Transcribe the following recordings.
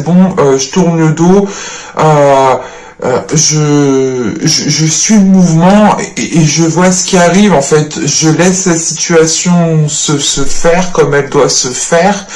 bon, je tourne le dos, je suis le mouvement et je vois ce qui arrive, en fait, je laisse la situation se faire comme elle doit se faire,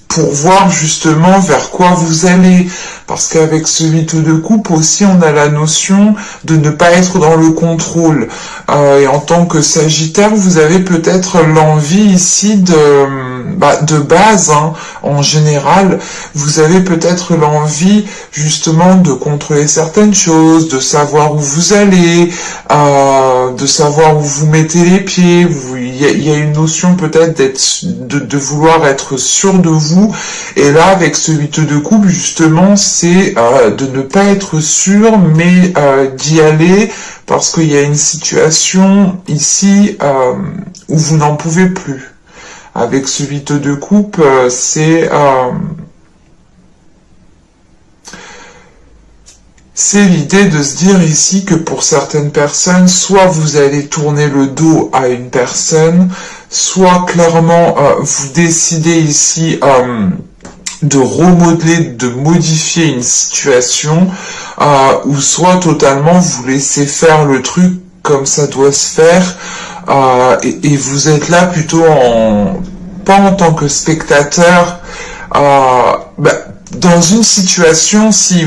pour voir justement vers quoi vous allez, parce qu'avec ce 8 de coupe aussi, on a la notion de ne pas être dans le contrôle, et en tant que Sagittaire, vous avez peut-être l'envie ici de base, hein, en général, vous avez peut-être l'envie justement de contrôler certaines choses, de savoir où vous allez, de savoir où vous mettez les pieds. Il y a une notion peut-être de vouloir être sûr de vous, et là avec ce 8 de coupe justement c'est de ne pas être sûr, mais d'y aller parce qu'il y a une situation ici où vous n'en pouvez plus. Avec ce 8 de coupe, c'est l'idée de se dire ici que pour certaines personnes, soit vous allez tourner le dos à une personne, soit clairement vous décidez ici de remodeler, de modifier une situation, ou soit totalement vous laissez faire le truc comme ça doit se faire, et vous êtes là plutôt pas en tant que spectateur, dans une situation, si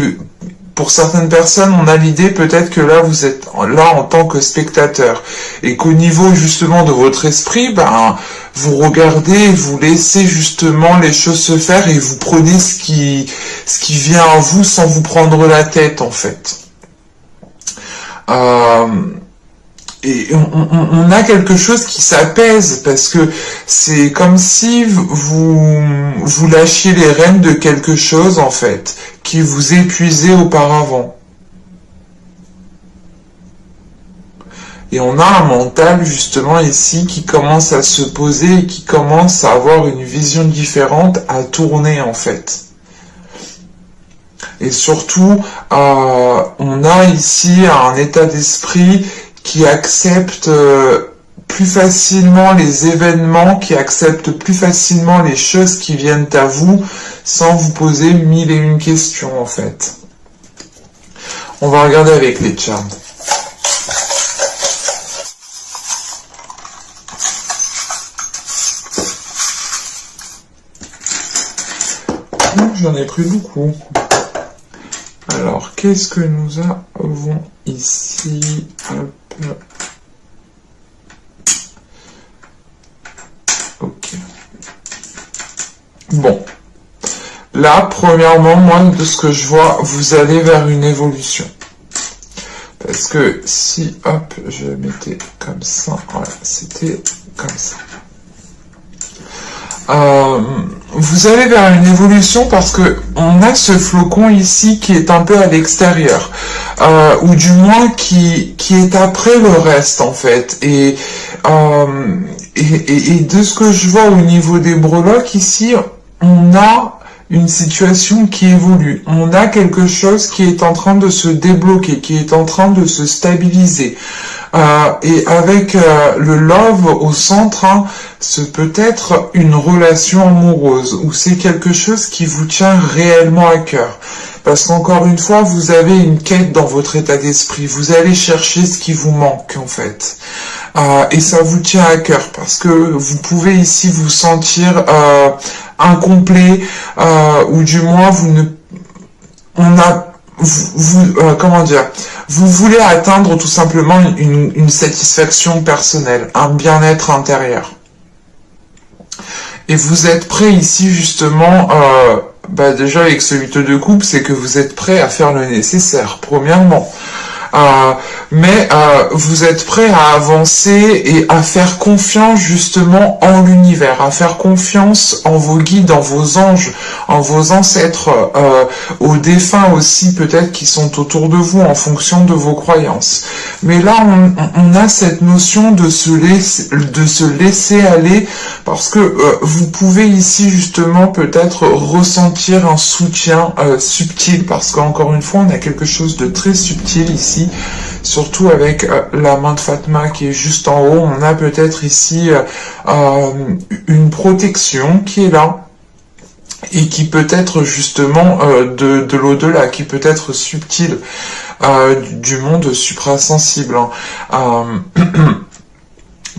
pour certaines personnes on a l'idée peut-être que là vous êtes là en tant que spectateur, et qu'au niveau justement de votre esprit, vous regardez, vous laissez justement les choses se faire et vous prenez ce qui vient à vous sans vous prendre la tête, en fait. Et on a quelque chose qui s'apaise, parce que c'est comme si vous lâchiez les rênes de quelque chose, en fait, qui vous épuisait auparavant. Et on a un mental justement ici qui commence à se poser et qui commence à avoir une vision différente, à tourner, en fait. Et surtout, on a ici un état d'esprit qui accepte plus facilement les événements, qui accepte plus facilement les choses qui viennent à vous, sans vous poser 1001 questions, en fait. On va regarder avec les charts. J'en ai pris beaucoup. Alors, qu'est-ce que nous avons ici? Hop. Ok. Bon. Là, premièrement, moi, de ce que je vois, vous allez vers une évolution. Parce que si, hop, je mettais comme ça, voilà, c'était comme ça. Vous allez vers une évolution parce que on a ce flocon ici qui est un peu à l'extérieur, ou du moins qui est après le reste, en fait. Et de ce que je vois au niveau des breloques ici, on a une situation qui évolue. On a quelque chose qui est en train de se débloquer, qui est en train de se stabiliser. Et avec le love au centre, hein, c'est peut-être une relation amoureuse, ou c'est quelque chose qui vous tient réellement à cœur. Parce qu'encore une fois, vous avez une quête dans votre état d'esprit. Vous allez chercher ce qui vous manque, en fait. Et ça vous tient à cœur, parce que vous pouvez ici vous sentir incomplet, ou du moins comment dire, vous voulez atteindre tout simplement une satisfaction personnelle, un bien-être intérieur. Et vous êtes prêt ici justement, déjà avec ce 8 de coupe, c'est que vous êtes prêt à faire le nécessaire, premièrement. Mais vous êtes prêt à avancer et à faire confiance justement en l'univers, à faire confiance en vos guides, en vos anges, en vos ancêtres, aux défunts aussi peut-être qui sont autour de vous en fonction de vos croyances. Mais là, on a cette notion de se laisser aller, parce que vous pouvez ici justement peut-être ressentir un soutien subtil, parce qu'encore une fois, on a quelque chose de très subtil ici. Surtout avec la main de Fatma qui est juste en haut, on a peut-être ici une protection qui est là. et qui peut être justement de l'au-delà, qui peut être subtil, du monde suprasensible.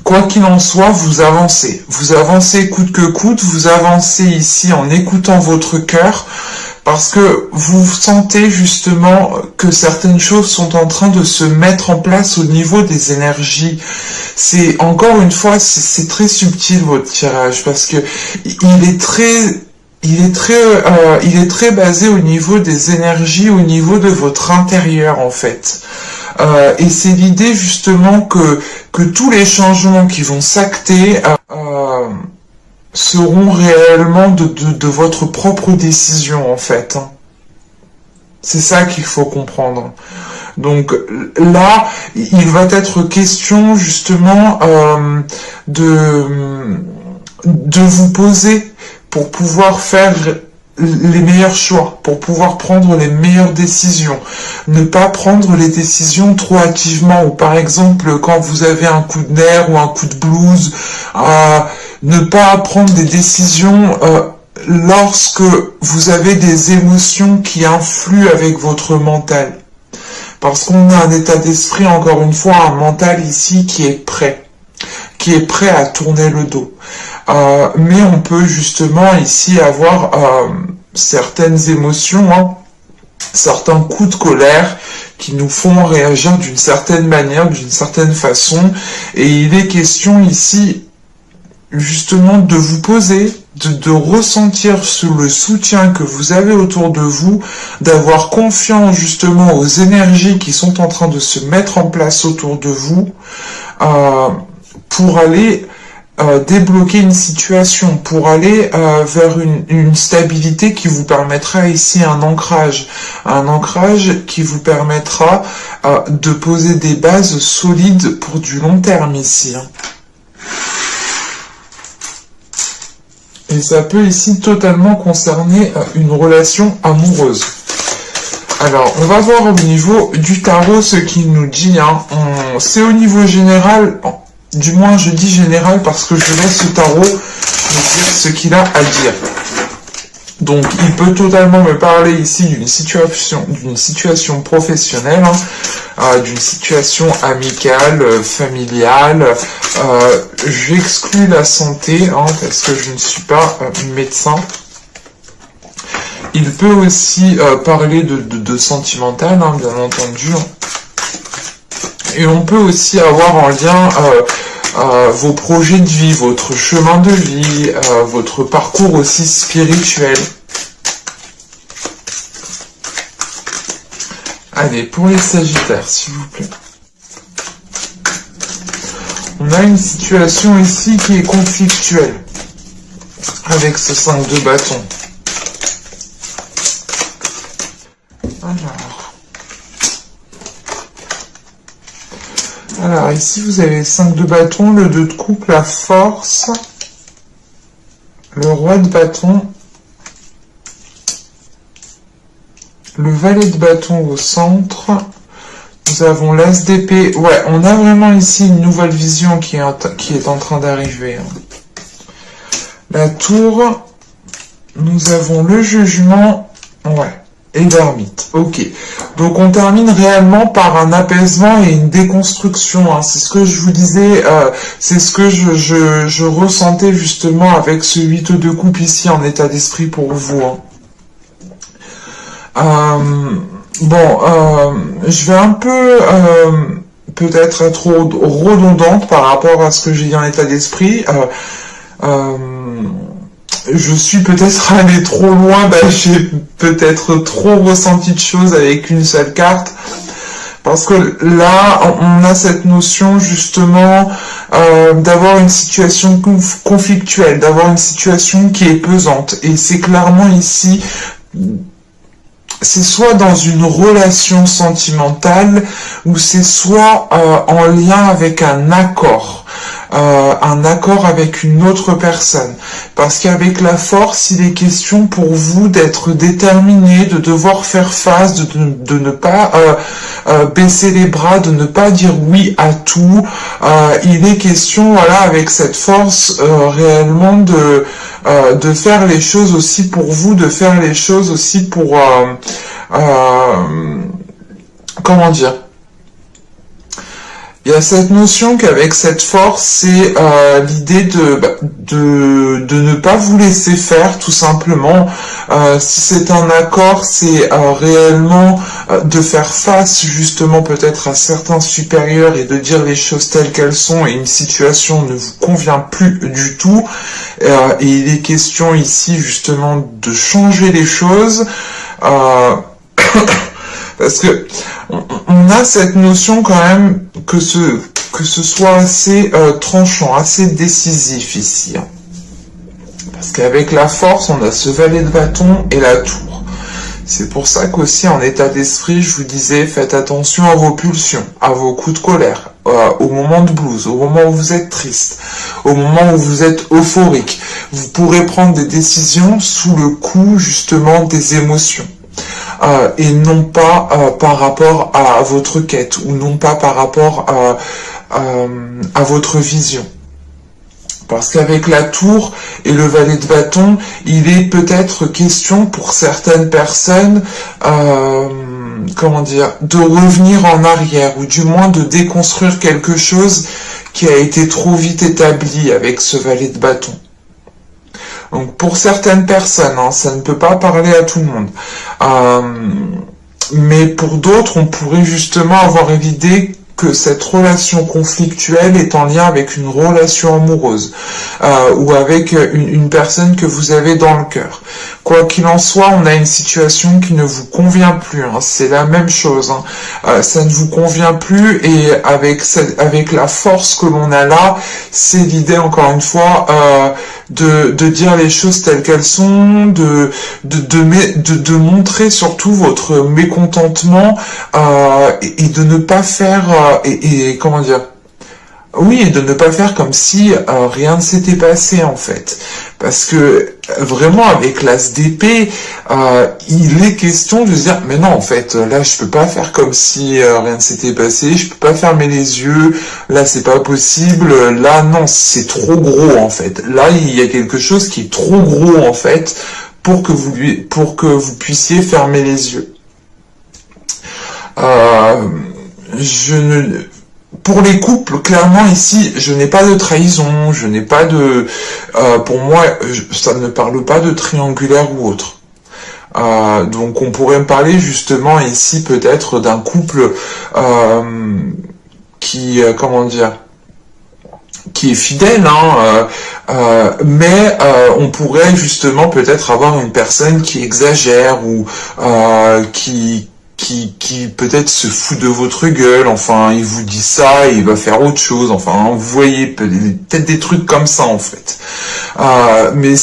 Quoi qu'il en soit, vous avancez. Vous avancez coûte que coûte, vous avancez ici en écoutant votre cœur, parce que vous sentez justement que certaines choses sont en train de se mettre en place au niveau des énergies. C'est, encore une fois, c'est très subtil votre tirage, parce que il est très basé au niveau des énergies, au niveau de votre intérieur en fait. Et c'est l'idée justement que tous les changements qui vont s'acter seront réellement de votre propre décision en fait. C'est ça qu'il faut comprendre. Donc là, il va être question justement de vous poser pour pouvoir faire les meilleurs choix, pour pouvoir prendre les meilleures décisions. Ne pas prendre les décisions trop hâtivement, ou par exemple quand vous avez un coup de nerf ou un coup de blues, ne pas prendre des décisions lorsque vous avez des émotions qui influent avec votre mental. Parce qu'on a un état d'esprit, encore une fois, un mental ici qui est prêt à tourner le dos. Mais on peut justement ici avoir certaines émotions, certains coups de colère qui nous font réagir d'une certaine manière, d'une certaine façon. Et il est question ici justement de vous poser, de ressentir le soutien que vous avez autour de vous, d'avoir confiance justement aux énergies qui sont en train de se mettre en place autour de vous, pour aller débloquer une situation, pour aller vers une stabilité qui vous permettra ici un ancrage qui vous permettra de poser des bases solides pour du long terme ici. Et ça peut ici totalement concerner une relation amoureuse. Alors, on va voir au niveau du tarot ce qu'il nous dit. C'est au niveau général, du moins je dis général parce que je laisse le tarot nous dire ce qu'il a à dire. Donc, il peut totalement me parler ici d'une situation professionnelle, d'une situation amicale, familiale. J'exclus la santé, parce que je ne suis pas médecin. Il peut aussi parler de sentimental, bien entendu. Et on peut aussi avoir en lien vos projets de vie, votre chemin de vie, votre parcours aussi spirituel. Allez, pour les Sagittaires, s'il vous plaît. On a une situation ici qui est conflictuelle, avec ce 5 de bâton. Alors, ici, vous avez le 5 de bâton, le 2 de coupe, la force, le roi de bâton, le valet de bâton au centre, nous avons l'as d'épée. Ouais, on a vraiment ici une nouvelle vision qui est en train d'arriver. La tour, nous avons le jugement, ouais, et l'ermite. Ok, donc on termine réellement par un apaisement et une déconstruction. C'est ce que je vous disais, c'est ce que je ressentais justement avec ce 8 de coupe ici en état d'esprit pour vous. Je vais un peu peut-être être redondante par rapport à ce que j'ai dit en état d'esprit. Je suis peut-être allé trop loin, j'ai peut-être trop ressenti de choses avec une seule carte. Parce que là, on a cette notion justement d'avoir une situation conflictuelle, d'avoir une situation qui est pesante. Et c'est clairement ici, c'est soit dans une relation sentimentale, ou c'est soit en lien avec un accord. un accord avec une autre personne. Parce qu'avec la force, il est question pour vous d'être déterminé, de devoir faire face, de ne pas baisser les bras, de ne pas dire oui à tout. Il est question, voilà, avec cette force réellement de faire les choses aussi pour vous, de faire les choses aussi pour comment dire, il y a cette notion qu'avec cette force, c'est l'idée de ne pas vous laisser faire, tout simplement. Si c'est un accord, c'est réellement de faire face, justement, peut-être à certains supérieurs et de dire les choses telles qu'elles sont et une situation ne vous convient plus du tout. Et il est question ici, justement, de changer les choses. Parce que on a cette notion quand même que ce soit assez tranchant, assez décisif ici. Hein. Parce qu'avec la force, on a ce valet de bâton et la tour. C'est pour ça qu'aussi en état d'esprit, je vous disais, faites attention à vos pulsions, à vos coups de colère, au moment de blues, au moment où vous êtes triste, au moment où vous êtes euphorique. Vous pourrez prendre des décisions sous le coup justement des émotions. Et non pas par rapport à votre quête ou non pas par rapport à votre vision. Parce qu'avec la tour et le valet de bâton, il est peut-être question pour certaines personnes, comment dire, de revenir en arrière ou du moins de déconstruire quelque chose qui a été trop vite établi avec ce valet de bâton. Donc pour certaines personnes, hein, ça ne peut pas parler à tout le monde. Mais pour d'autres, on pourrait justement avoir l'idée que cette relation conflictuelle est en lien avec une relation amoureuse ou avec une personne que vous avez dans le cœur. Quoi qu'il en soit, on a une situation qui ne vous convient plus. Hein, c'est la même chose. Hein. Ça ne vous convient plus et avec la force que l'on a là, c'est l'idée encore une fois de dire les choses telles qu'elles sont, de montrer surtout votre mécontentement et de ne pas faire et comment dire. Oui, et de ne pas faire comme si rien ne s'était passé en fait. Parce que vraiment avec l'as d'épée, il est question de se dire mais non en fait là je peux pas faire comme si rien ne s'était passé, je peux pas fermer les yeux, là c'est pas possible, là non c'est trop gros en fait. Là il y a quelque chose qui est trop gros en fait pour que vous puissiez fermer les yeux. Pour les couples, clairement ici, je n'ai pas de trahison, je n'ai pas de... pour moi, ça ne parle pas de triangulaire ou autre. Donc on pourrait me parler justement ici peut-être d'un couple qui, comment dire, qui est fidèle, hein, mais on pourrait justement peut-être avoir une personne qui exagère ou qui peut-être se fout de votre gueule, enfin, il vous dit ça et il va faire autre chose, enfin, vous voyez, peut-être des trucs comme ça, en fait. Mais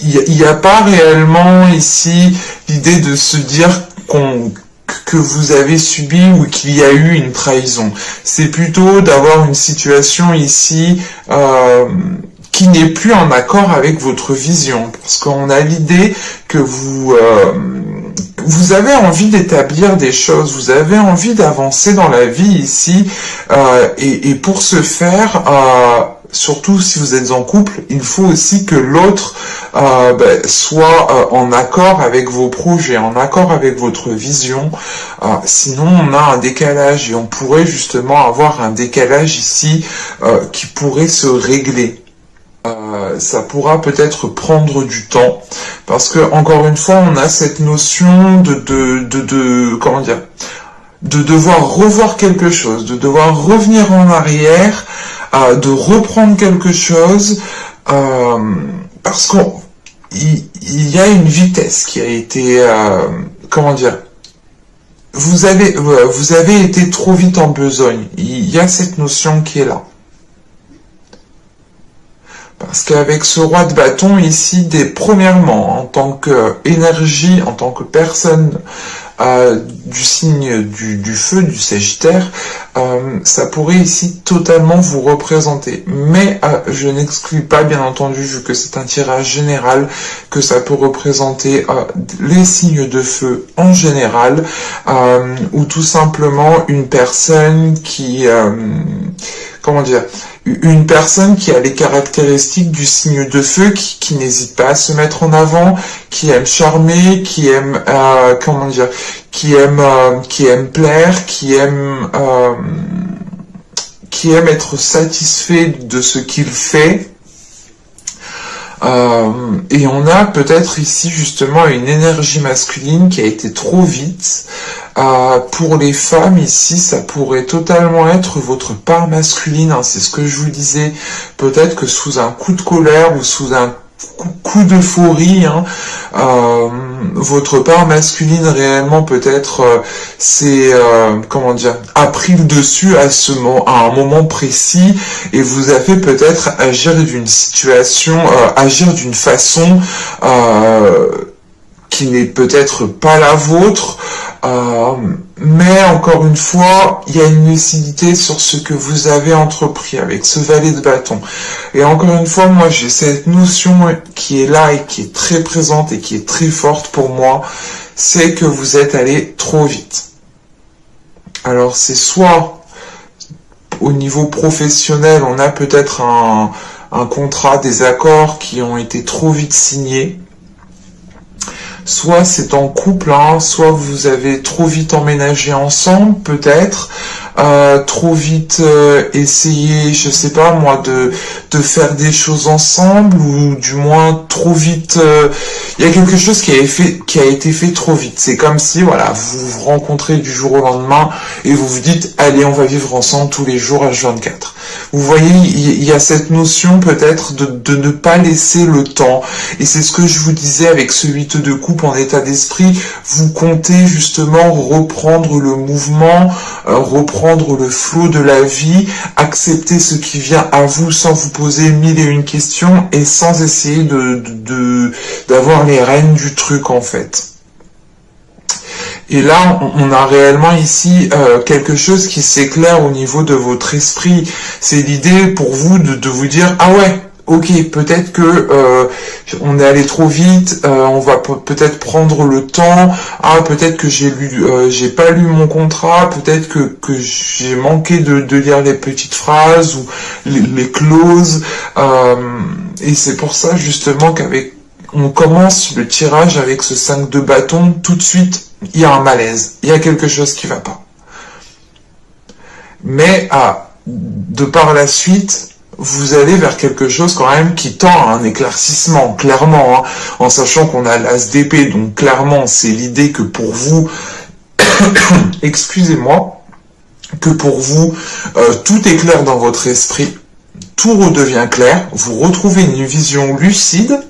il n'y a pas réellement ici l'idée de se dire que vous avez subi ou qu'il y a eu une trahison. C'est plutôt d'avoir une situation ici qui n'est plus en accord avec votre vision, parce qu'on a l'idée que vous avez envie d'établir des choses, vous avez envie d'avancer dans la vie ici, et pour ce faire, surtout si vous êtes en couple, il faut aussi que l'autre soit en accord avec vos projets, en accord avec votre vision, sinon on a un décalage, et on pourrait justement avoir un décalage ici qui pourrait se régler. Ça pourra peut-être prendre du temps parce que encore une fois on a cette notion de comment dire, de devoir revoir quelque chose, de devoir revenir en arrière, de reprendre quelque chose parce qu'il y a une vitesse qui a été comment dire, vous avez été trop vite en besogne, il y a cette notion qui est là. Parce qu'avec ce roi de bâton ici, premièrement, en tant qu'énergie, en tant que personne du signe du feu, du Sagittaire, ça pourrait ici totalement vous représenter. Mais je n'exclus pas, bien entendu, vu que c'est un tirage général, que ça peut représenter les signes de feu en général, ou tout simplement une personne qui... comment dire, une personne qui a les caractéristiques du signe de feu, qui n'hésite pas à se mettre en avant, qui aime charmer, qui aime, comment dire, qui aime plaire, qui aime être satisfait de ce qu'il fait. Et on a peut-être ici justement une énergie masculine qui a été trop vite. Pour les femmes ici, ça pourrait totalement être votre part masculine, hein, c'est ce que je vous disais. Peut-être que sous un coup de colère ou sous un coup d'euphorie, hein, votre part masculine réellement peut-être c'est comment dire, a pris le dessus à un moment précis et vous a fait peut-être agir d'une situation, agir d'une façon qui n'est peut-être pas la vôtre, mais encore une fois, il y a une lucidité sur ce que vous avez entrepris avec ce valet de bâton. Et encore une fois, moi j'ai cette notion qui est là et qui est très présente et qui est très forte pour moi, c'est que vous êtes allé trop vite. Alors c'est soit au niveau professionnel, on a peut-être un contrat, des accords qui ont été trop vite signés, soit c'est en couple, hein, soit vous avez trop vite emménagé ensemble, peut-être, trop vite essayé, je sais pas moi, de faire des choses ensemble, ou du moins trop vite, il y a quelque chose qui a été fait trop vite. C'est comme si, voilà, vous vous rencontrez du jour au lendemain, et vous vous dites, allez, on va vivre ensemble tous les jours H24. Vous voyez, il y a cette notion peut-être de ne pas laisser le temps, et c'est ce que je vous disais avec ce 8 de coupe en état d'esprit, vous comptez justement reprendre le mouvement, reprendre le flot de la vie, accepter ce qui vient à vous sans vous poser 1001 questions et sans essayer d'avoir les rênes du truc en fait. Et là, on a réellement ici quelque chose qui s'éclaire au niveau de votre esprit. C'est l'idée pour vous de vous dire, ah ouais, ok, peut-être que on est allé trop vite, on va peut-être prendre le temps. Ah, peut-être que j'ai pas lu mon contrat, peut-être que j'ai manqué de lire les petites phrases ou les clauses. Et c'est pour ça justement on commence le tirage avec ce 5 de bâton, tout de suite, il y a un malaise, il y a quelque chose qui va pas. Mais de par la suite, vous allez vers quelque chose quand même qui tend à un éclaircissement, clairement, hein, en sachant qu'on a l'as d'épée, donc clairement c'est l'idée que pour vous, excusez-moi, que pour vous, tout est clair dans votre esprit, tout redevient clair, vous retrouvez une vision lucide,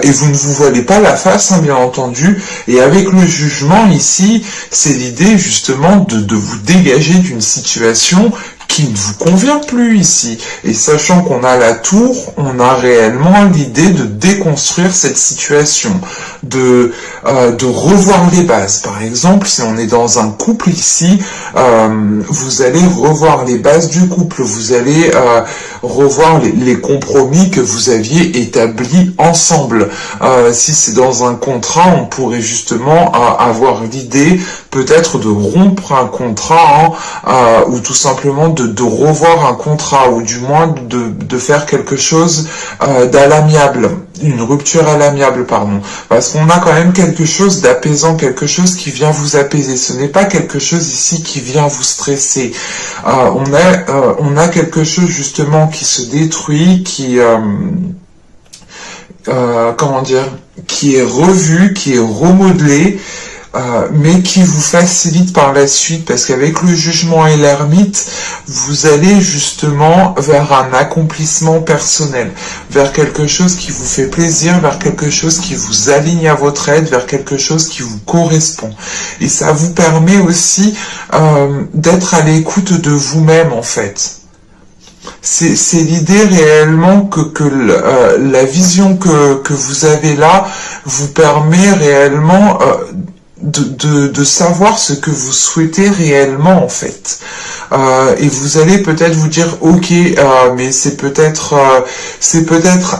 et vous ne vous voilez pas la face, hein, bien entendu, et avec le jugement ici, c'est l'idée justement de vous dégager d'une situation qui ne vous convient plus ici. Et sachant qu'on a la tour, on a réellement l'idée de déconstruire cette situation, de revoir les bases. Par exemple, si on est dans un couple ici, vous allez revoir les bases du couple, vous allez revoir les compromis que vous aviez établis ensemble. Si c'est dans un contrat, on pourrait justement avoir l'idée peut-être de rompre un contrat, hein, ou tout simplement de revoir un contrat, ou du moins de faire quelque chose d'à-l'amiable, une rupture à l'amiable, pardon, parce qu'on a quand même quelque chose d'apaisant, quelque chose qui vient vous apaiser, ce n'est pas quelque chose ici qui vient vous stresser, on a quelque chose justement qui se détruit, comment dire, qui est revu, qui est remodelé, mais qui vous facilite par la suite, parce qu'avec le jugement et l'ermite, vous allez justement vers un accomplissement personnel, vers quelque chose qui vous fait plaisir, vers quelque chose qui vous aligne à votre aide, vers quelque chose qui vous correspond. Et ça vous permet aussi d'être à l'écoute de vous-même, en fait. C'est l'idée réellement que la vision que vous avez là vous permet réellement de savoir ce que vous souhaitez réellement en fait. Et vous allez peut-être vous dire ok, mais c'est peut-être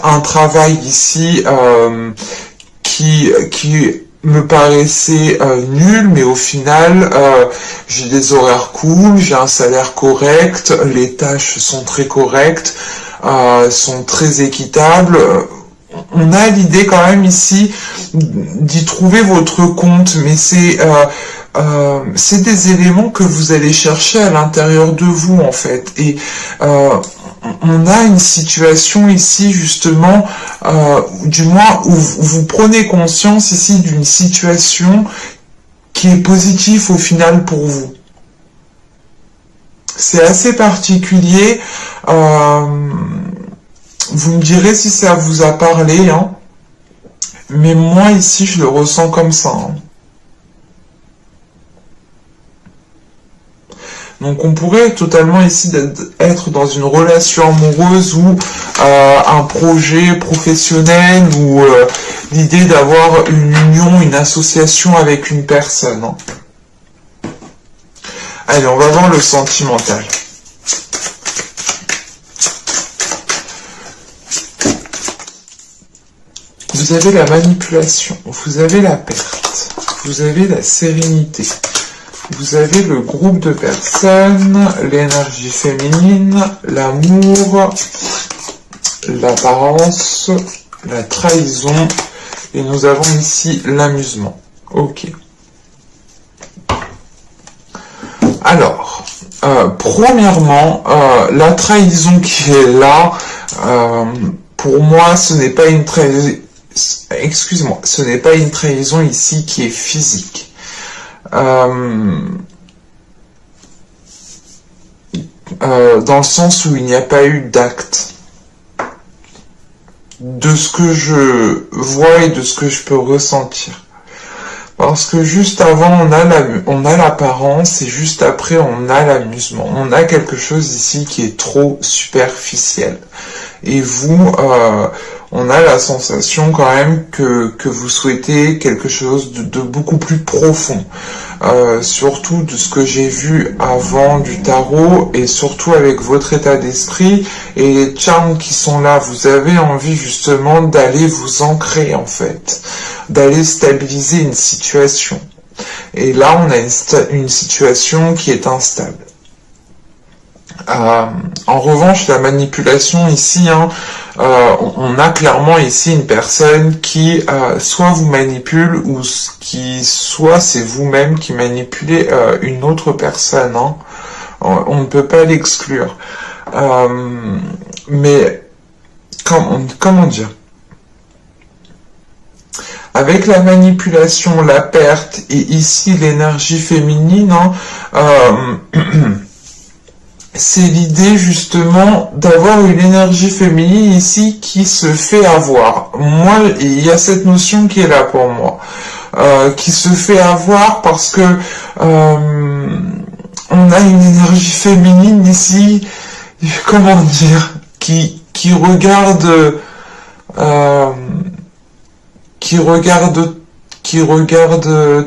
un travail ici qui me paraissait nul, mais au final j'ai des horaires cool, j'ai un salaire correct, les tâches sont très correctes, sont très équitables. On a l'idée quand même ici d'y trouver votre compte, mais c'est des éléments que vous allez chercher à l'intérieur de vous en fait. Et on a une situation ici justement, du moins où vous prenez conscience ici d'une situation qui est positive au final pour vous. C'est assez particulier. Vous me direz si ça vous a parlé, hein. Mais moi ici je le ressens comme ça. Hein. Donc on pourrait totalement ici être dans une relation amoureuse ou un projet professionnel ou l'idée d'avoir une union, une association avec une personne. Hein. Allez, on va voir le sentimental. Vous avez la manipulation, vous avez la perte, vous avez la sérénité, vous avez le groupe de personnes, l'énergie féminine, l'amour, l'apparence, la trahison, et nous avons ici l'amusement. Ok. Alors, premièrement, la trahison qui est là, pour moi, ce n'est pas une trahison. Excuse-moi, ce n'est pas une trahison ici qui est physique. Dans le sens où il n'y a pas eu d'acte. De ce que je vois et de ce que je peux ressentir. Parce que juste avant, on a l'apparence et juste après, on a l'amusement. On a quelque chose ici qui est trop superficiel. Et vous, on a la sensation quand même que vous souhaitez quelque chose de beaucoup plus profond. Surtout de ce que j'ai vu avant du tarot et surtout avec votre état d'esprit et les charmes qui sont là. Vous avez envie justement d'aller vous ancrer en fait, d'aller stabiliser une situation. Et là, on a une situation qui est instable. En revanche, la manipulation ici, hein, on a clairement ici une personne qui soit vous manipule ou qui soit c'est vous-même qui manipulez une autre personne. Hein. On ne peut pas l'exclure. Mais comment dire? Avec la manipulation, la perte et ici l'énergie féminine, hein, c'est l'idée justement d'avoir une énergie féminine ici qui se fait avoir. Moi, il y a cette notion qui est là pour moi, qui se fait avoir parce que on a une énergie féminine ici, comment dire, qui regarde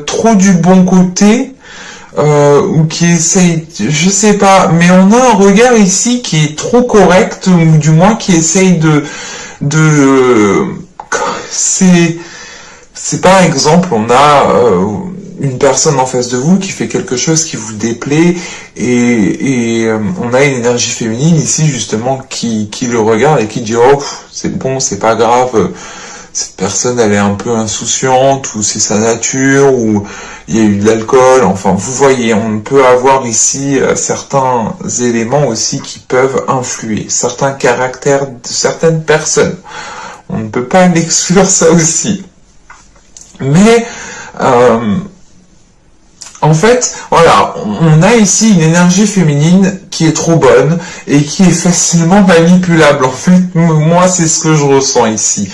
trop du bon côté. Ou qui essaye, je sais pas, mais on a un regard ici qui est trop correct, ou du moins qui essaye c'est par exemple, on a une personne en face de vous qui fait quelque chose qui vous déplaît et on a une énergie féminine ici justement qui le regarde et qui dit oh c'est bon, c'est pas grave. Cette personne, elle est un peu insouciante, ou c'est sa nature, ou il y a eu de l'alcool, enfin, vous voyez, on peut avoir ici certains éléments aussi qui peuvent influer, certains caractères de certaines personnes. On ne peut pas l'exclure ça aussi. Mais, en fait, voilà, on a ici une énergie féminine qui est trop bonne et qui est facilement manipulable. En fait, moi, c'est ce que je ressens ici.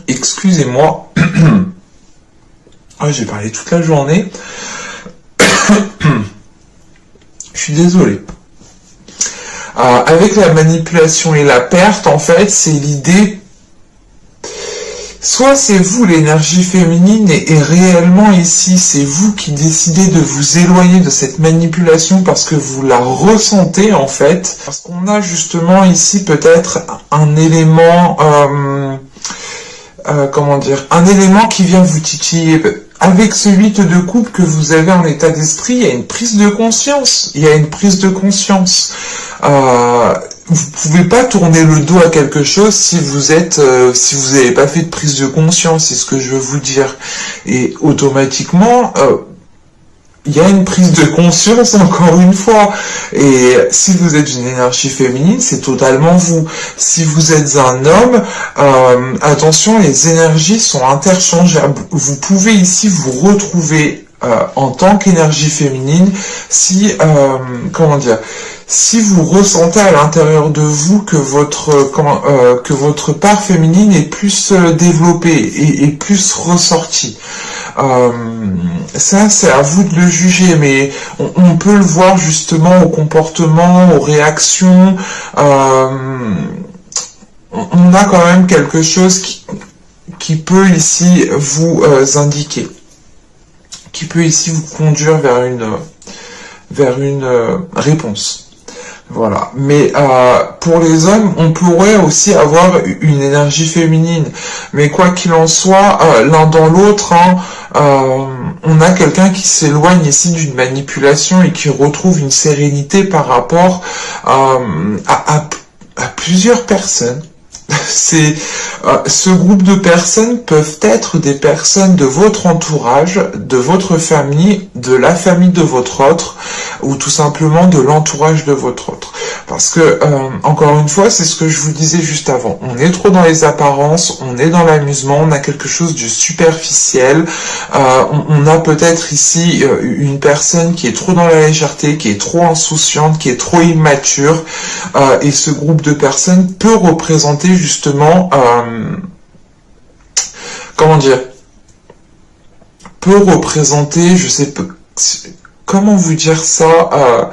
Excusez-moi. J'ai parlé toute la journée. Je suis désolé. Avec la manipulation et la perte, en fait, c'est l'idée soit c'est vous l'énergie féminine et réellement ici c'est vous qui décidez de vous éloigner de cette manipulation parce que vous la ressentez en fait, parce qu'on a justement ici peut-être un élément, comment dire, un élément qui vient vous titiller. Avec ce 8 de coupe que vous avez en état d'esprit, il y a une prise de conscience. Il y a une prise de conscience. Vous pouvez pas tourner le dos à quelque chose si vous êtes, si vous n'avez pas fait de prise de conscience, c'est ce que je veux vous dire. Et automatiquement, il y a une prise de conscience encore une fois. Et si vous êtes une énergie féminine, c'est totalement vous. Si vous êtes un homme, attention, les énergies sont interchangeables. Vous pouvez ici vous retrouver en tant qu'énergie féminine si, comment dire, si vous ressentez à l'intérieur de vous que votre part féminine est plus développée et plus ressortie. Ça, c'est à vous de le juger, mais on peut le voir justement au comportement, aux réactions. On a quand même quelque chose qui peut ici vous indiquer, qui peut ici vous conduire vers une réponse. Voilà. Mais pour les hommes, on pourrait aussi avoir une énergie féminine. Mais quoi qu'il en soit, l'un dans l'autre, hein, on a quelqu'un qui s'éloigne ici d'une manipulation et qui retrouve une sérénité par rapport à plusieurs personnes. C'est ce groupe de personnes peuvent être des personnes de votre entourage, de votre famille, de la famille de votre autre, ou tout simplement de l'entourage de votre autre. Parce que, encore une fois, c'est ce que je vous disais juste avant. On est trop dans les apparences, on est dans l'amusement, on a quelque chose de superficiel. On a peut-être ici une personne qui est trop dans la légèreté, qui est trop insouciante, qui est trop immature. Et ce groupe de personnes peut représenter justement, comment dire, peut représenter, je sais pas, comment vous dire ça,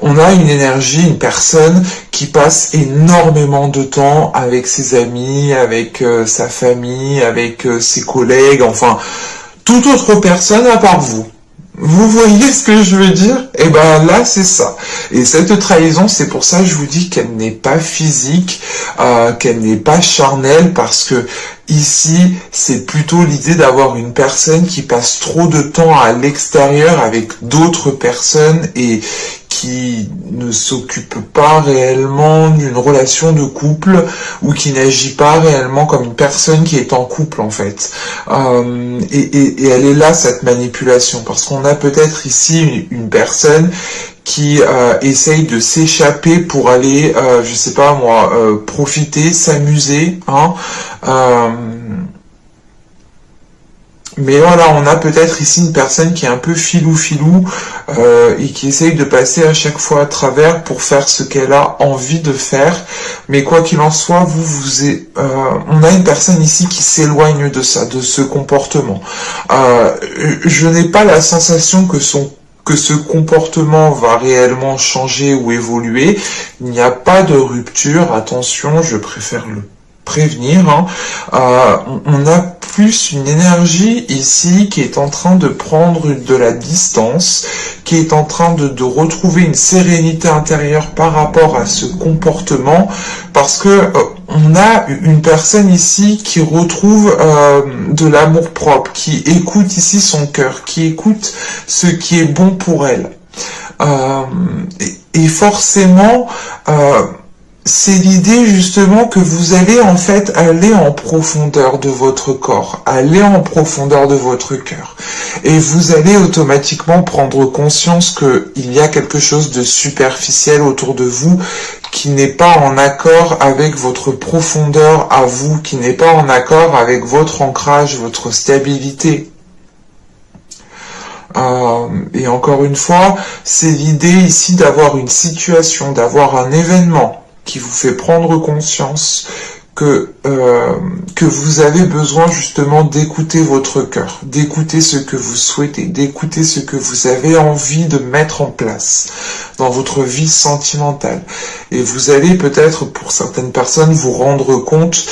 on a une énergie, une personne qui passe énormément de temps avec ses amis, avec sa famille, avec ses collègues, enfin, toute autre personne à part vous. Vous voyez ce que je veux dire? Et ben là, c'est ça. Et cette trahison, c'est pour ça que je vous dis qu'elle n'est pas physique, qu'elle n'est pas charnelle, parce que ici, c'est plutôt l'idée d'avoir une personne qui passe trop de temps à l'extérieur avec d'autres personnes et qui ne s'occupe pas réellement d'une relation de couple ou qui n'agit pas réellement comme une personne qui est en couple en fait. Et elle est là cette manipulation parce qu'on a peut-être ici une personne qui essaye de s'échapper pour aller, je sais pas moi, profiter, s'amuser, hein. Mais voilà, on a peut-être ici une personne qui est un peu filou et qui essaye de passer à chaque fois à travers pour faire ce qu'elle a envie de faire. Mais quoi qu'il en soit, on a une personne ici qui s'éloigne de ça, de ce comportement. Je n'ai pas la sensation que ce comportement va réellement changer ou évoluer. Il n'y a pas de rupture, attention, je préfère le prévenir, hein. On a plus une énergie ici qui est en train de prendre de la distance, qui est en train de retrouver une sérénité intérieure par rapport à ce comportement, parce que on a une personne ici qui retrouve de l'amour propre, qui écoute ici son cœur, qui écoute ce qui est bon pour elle. Et forcément, c'est l'idée justement que vous allez en fait aller en profondeur de votre corps, aller en profondeur de votre cœur. Et vous allez automatiquement prendre conscience qu'il y a quelque chose de superficiel autour de vous qui n'est pas en accord avec votre profondeur à vous, qui n'est pas en accord avec votre ancrage, votre stabilité. Et encore une fois, c'est l'idée ici d'avoir une situation, d'avoir un événement qui vous fait prendre conscience que vous avez besoin justement d'écouter votre cœur, d'écouter ce que vous souhaitez, d'écouter ce que vous avez envie de mettre en place dans votre vie sentimentale. Et vous allez peut-être, pour certaines personnes, vous rendre compte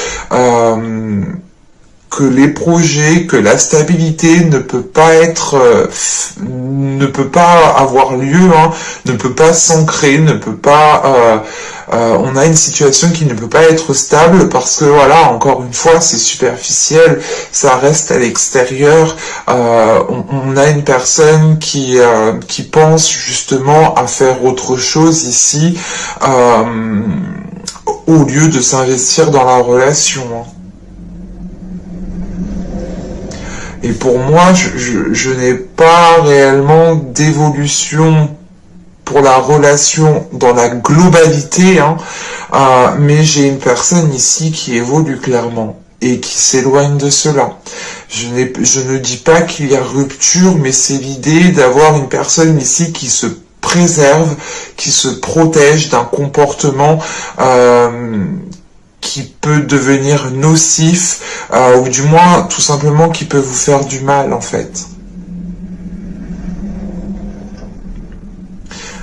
que les projets, que la stabilité ne peut pas être, ne peut pas avoir lieu, hein, ne peut pas s'ancrer, ne peut pas, on a une situation qui ne peut pas être stable parce que voilà, encore une fois, c'est superficiel, ça reste à l'extérieur. On a une personne qui pense justement à faire autre chose ici, au lieu de s'investir dans la relation. Et pour moi, je n'ai pas réellement d'évolution pour la relation dans la globalité, hein, mais j'ai une personne ici qui évolue clairement et qui s'éloigne de cela. Je ne dis pas qu'il y a rupture, mais c'est l'idée d'avoir une personne ici qui se préserve, qui se protège d'un comportement qui peut devenir nocif, ou du moins tout simplement qui peut vous faire du mal en fait.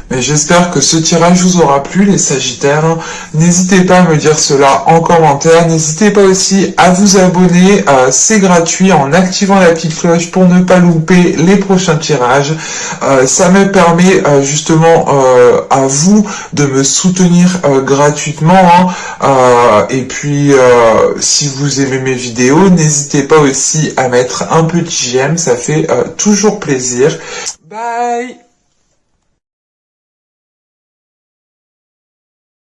Mais j'espère que ce tirage vous aura plu les Sagittaires. N'hésitez pas à me dire cela en commentaire. N'hésitez pas aussi à vous abonner. C'est gratuit en activant la petite cloche pour ne pas louper les prochains tirages. Ça me permet justement à vous de me soutenir gratuitement. Hein. Et puis si vous aimez mes vidéos, n'hésitez pas aussi à mettre un petit j'aime. Ça fait toujours plaisir. Bye!